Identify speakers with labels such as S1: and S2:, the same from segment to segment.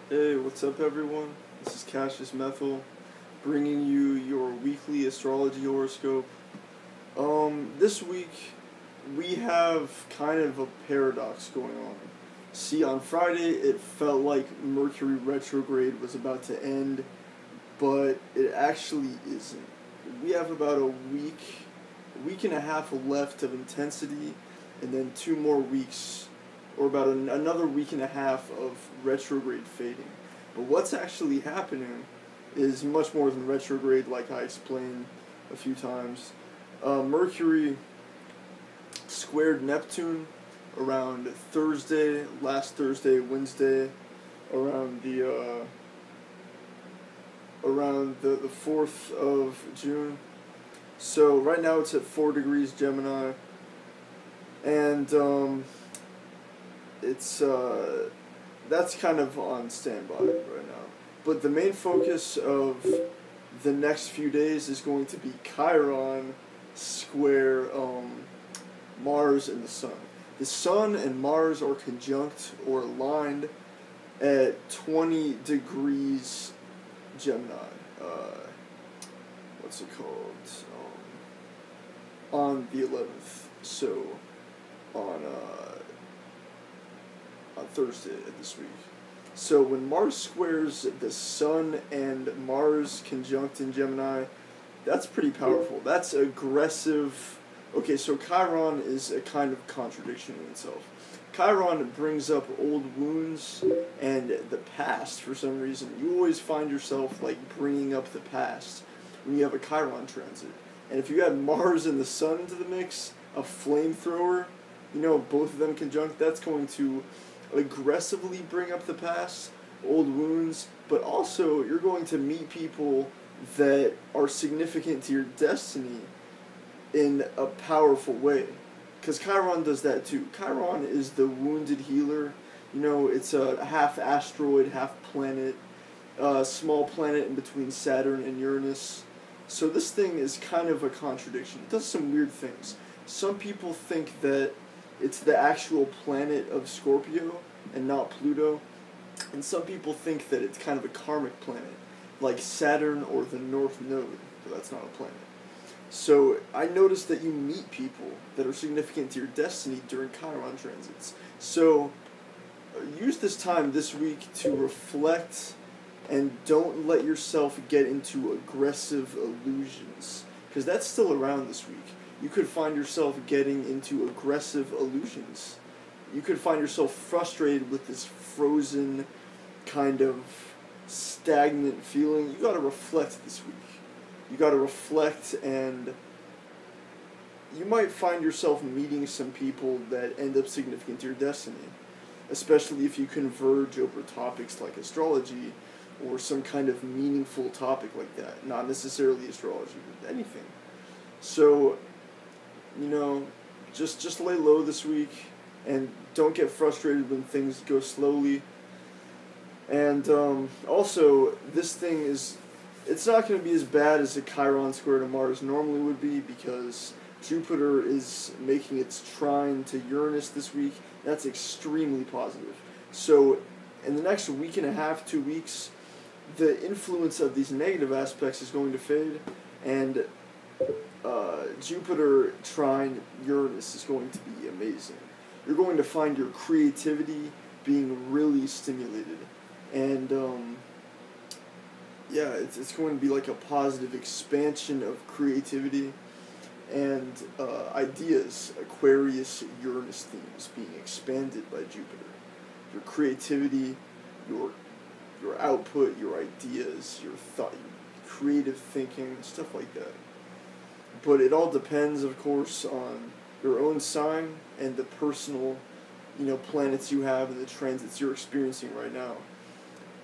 S1: Hey, what's up, everyone? This is Cassius Methyl, bringing you your weekly astrology horoscope. This week we have kind of a paradox going on. See, on Friday it felt like Mercury retrograde was about to end, but it actually isn't. We have about a week and a half left of intensity, and then 2 more weeks, or about another week and a half of retrograde fading. But what's actually happening is much more than retrograde, like I explained a few times. Mercury squared Neptune around last Thursday, Wednesday, around the 4th of June. So right now it's at 4 degrees Gemini, and it's that's kind of on standby right now. But the main focus of the next few days is going to be Chiron square Mars and the Sun. The Sun and Mars are conjunct or aligned at 20 degrees Gemini. What's it called? On the 11th. So on Thursday of this week. So when Mars squares the Sun and Mars conjunct in Gemini, that's pretty powerful. That's aggressive. Okay, so Chiron is a kind of contradiction in itself. Chiron brings up old wounds and the past for some reason. You always find yourself like bringing up the past when you have a Chiron transit. And if you add Mars and the Sun into the mix, a flamethrower, both of them conjunct, that's going to aggressively bring up the past, old wounds, but also you're going to meet people that are significant to your destiny in a powerful way. Because Chiron does that too. Chiron is the wounded healer. It's a half asteroid, half planet, small planet in between Saturn and Uranus. So this thing is kind of a contradiction. It does some weird things. Some people think that it's the actual planet of Scorpio and not Pluto. And some people think that it's kind of a karmic planet, like Saturn or the North Node, but that's not a planet. So I noticed that you meet people that are significant to your destiny during Chiron transits. So use this time this week to reflect and don't let yourself get into aggressive illusions, because that's still around this week. You could find yourself getting into aggressive illusions. You could find yourself frustrated with this frozen, kind of stagnant feeling. You gotta reflect this week. You gotta reflect, and you might find yourself meeting some people that end up significant to your destiny, especially if you converge over topics like astrology or some kind of meaningful topic like that. Not necessarily astrology, but anything. So, just lay low this week, and don't get frustrated when things go slowly. And also, this thing it's not going to be as bad as a Chiron square to Mars normally would be, because Jupiter is making its trine to Uranus this week. That's extremely positive. So in the next week and a half, 2 weeks, the influence of these negative aspects is going to fade, and Jupiter trine Uranus is going to be amazing. You're going to find your creativity being really stimulated, and it's going to be like a positive expansion of creativity and ideas, Aquarius Uranus themes being expanded by Jupiter. Your creativity, your output, your ideas, your thought, your creative thinking, stuff like that. But it all depends, of course, on your own sign and the personal, planets you have and the transits you're experiencing right now.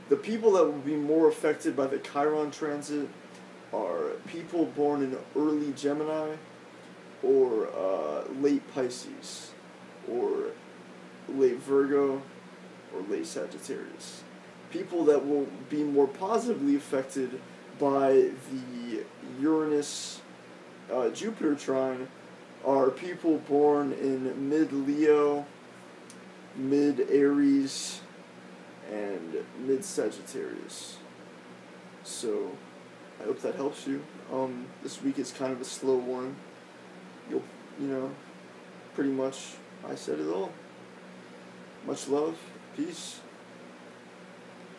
S1: The people that will be more affected by the Chiron transit are people born in early Gemini or late Pisces or late Virgo or late Sagittarius. People that will be more positively affected by the Uranus Jupiter trine are people born in mid-Leo, mid-Aries, and mid-Sagittarius. So, I hope that helps you. This week is kind of a slow one. You'll, pretty much, I said it all. Much love. Peace.